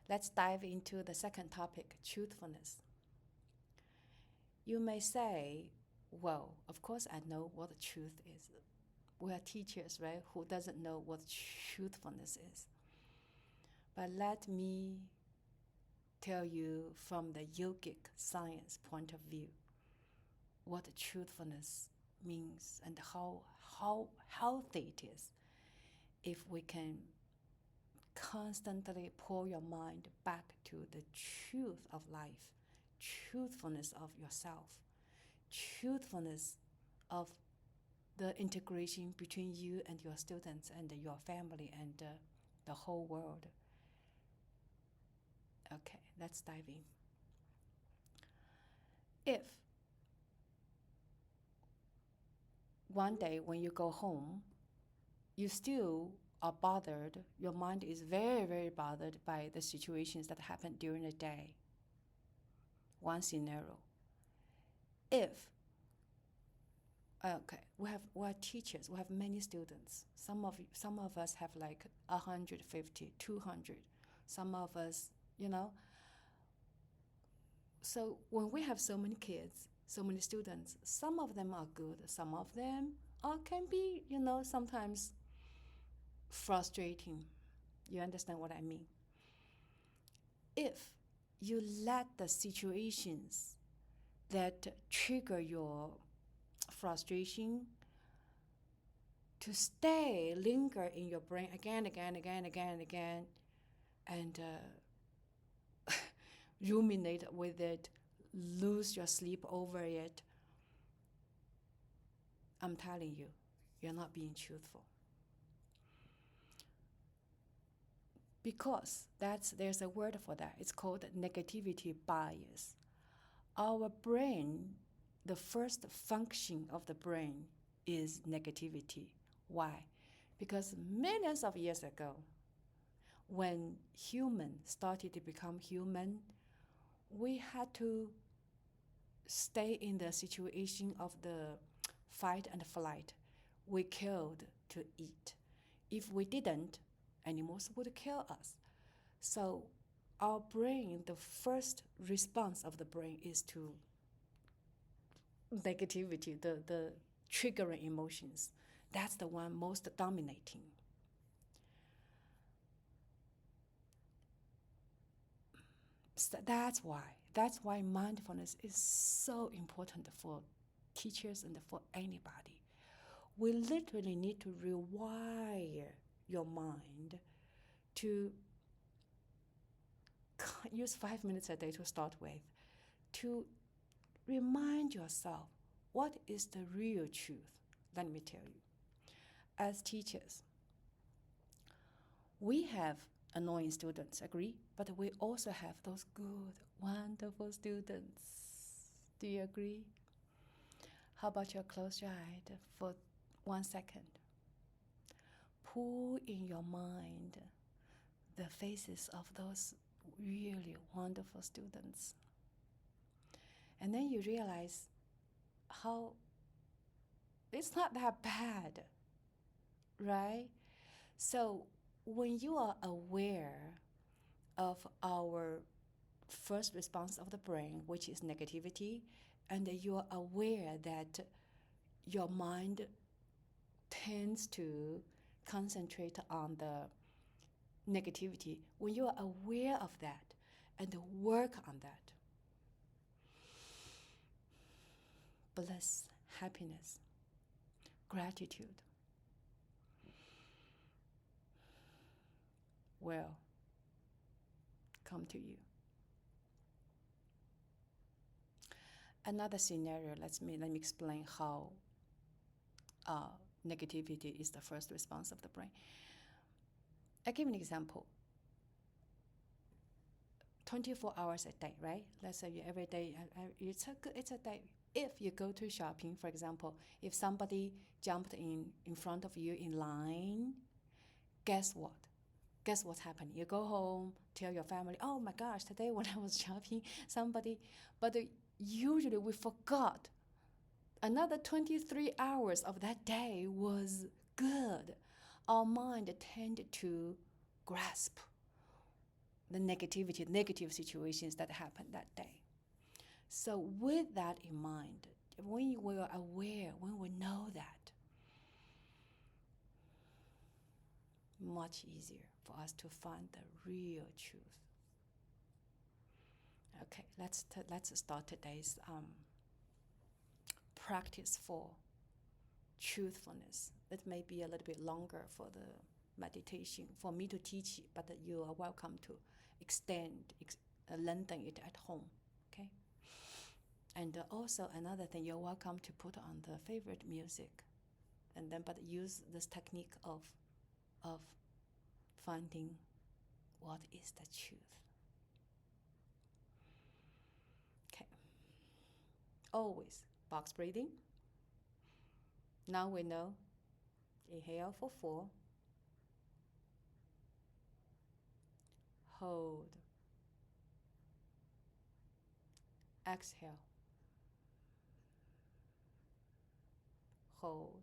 Let's dive into the second topic, truthfulness. You may say, well, of course I know what the truth is. We are teachers, right? Who doesn't know what truthfulness is? But let me tell you from the yogic science point of view what truthfulness means and how healthy it is if we can constantly pull your mind back to the truth of life, truthfulness of yourself, truthfulness of the integration between you and your students and your family and the whole world. Okay, let's dive in. If one day when you go home, you still are bothered, your mind is very, very bothered by the situations that happened during the day. One scenario. If we're teachers, we have many students. Some of us have like 150, 200. Some of us, So when we have so many kids, so many students, some of them are good, some of them can be, sometimes frustrating. You understand what I mean? If you let the situations that trigger your frustration to linger in your brain again, and ruminate with it, lose your sleep over it, I'm telling you, you're not being truthful. Because there's a word for that. It's called negativity bias. Our brain, the first function of the brain is negativity. Why? Because millions of years ago, when humans started to become human, we had to stay in the situation of the fight and flight. We killed to eat. If we didn't, animals would kill us. So our brain, the first response of the brain is to negativity, the triggering emotions. That's the one most dominating. So that's why mindfulness is so important for teachers and for anybody. We literally need to rewire your mind to use 5 minutes a day to start with, to remind yourself what is the real truth. Let me tell you. As teachers, we have annoying students, agree? But we also have those good, wonderful students. Do you agree? How about you close your eyes for 1 second? Pull in your mind the faces of those really wonderful students. And then you realize how it's not that bad, right? So when you are aware of our first response of the brain, which is negativity, and you are aware that your mind tends to concentrate on the negativity, when you are aware of that and work on that, bliss, happiness, gratitude will come to you. Another scenario, let me explain how negativity is the first response of the brain. I give an example. 24 hours a day, right? Let's say you every day, it's a day. If you go to shopping, for example, if somebody jumped in front of you in line, guess what? Guess what's happening? You go home, tell your family, oh my gosh, today when I was shopping, but usually we forgot. Another 23 hours of that day was good. Our mind tended to grasp the negative situations that happened that day. So with that in mind, when we are aware, when we know that, much easier for us to find the real truth. Okay, let's start today's practice for truthfulness. It may be a little bit longer for the meditation for me to teach it, but you are welcome to lengthen it at home. Okay. And also another thing, you're welcome to put on the favorite music, and then but use this technique of finding what is the truth. Okay. Always box breathing. Now we know. Inhale for 4. Hold. Exhale. Hold.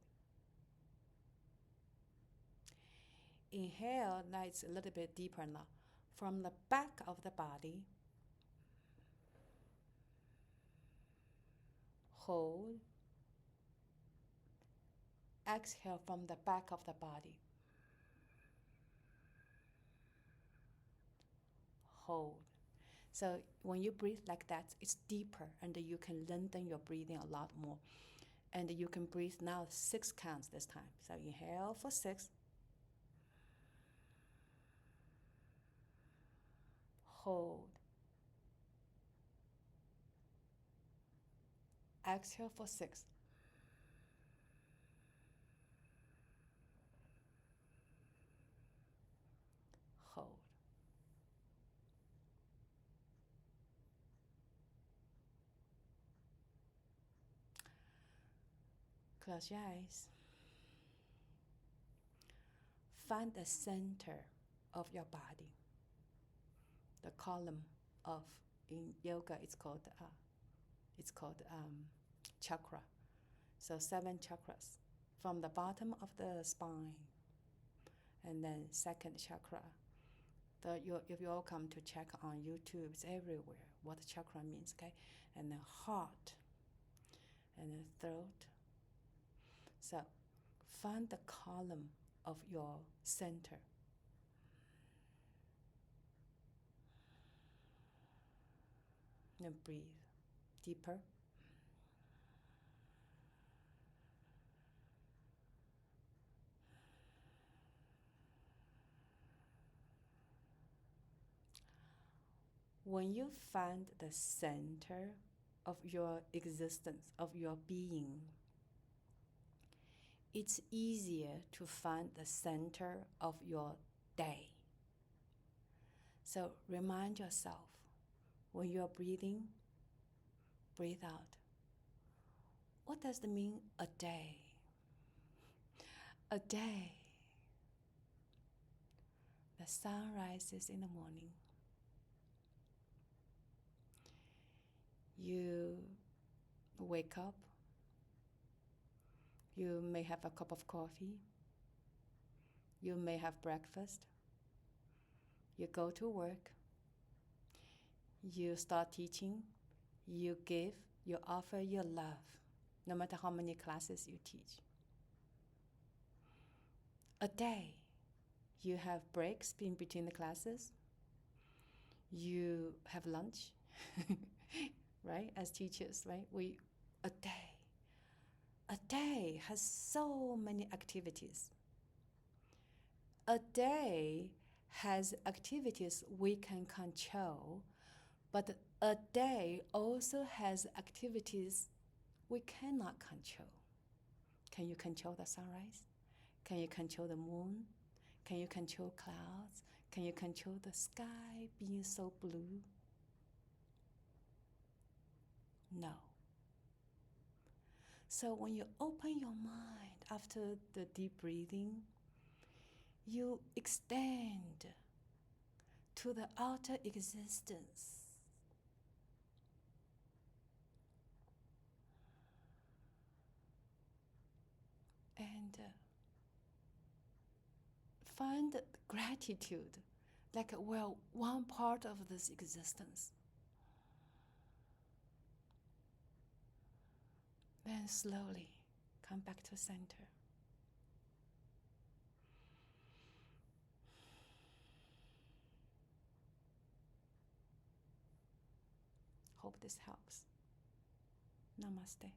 Inhale, now it's a little bit deeper now. From the back of the body. Hold. Exhale from the back of the body. Hold. So when you breathe like that, it's deeper and you can lengthen your breathing a lot more. And you can breathe now 6 counts this time. So inhale for 6. Hold. Exhale for 6. Hold. Close your eyes. Find the center of your body. The column of, in yoga, it's called chakra. So 7 chakras from the bottom of the spine, and then second chakra. If you all come to check on YouTube, it's everywhere what chakra means, okay? And then heart, and then throat. So find the column of your center. And breathe deeper. When you find the center of your existence, of your being, it's easier to find the center of your day. So remind yourself, when you're breathing, breathe out. What does it mean, a day? A day. The sun rises in the morning. You wake up. You may have a cup of coffee. You may have breakfast. You go to work. You start teaching. You give. You offer your love, no matter how many classes you teach. A day. You have breaks in between the classes. You have lunch, right? As teachers, right? A day has so many activities. A day has activities we can control, but a day also has activities we cannot control. Can you control the sunrise? Can you control the moon? Can you control clouds? Can you control the sky being so blue? No. So when you open your mind after the deep breathing, you extend to the outer existence. And find gratitude like we're one part of this existence. Then slowly come back to center. Hope this helps. Namaste.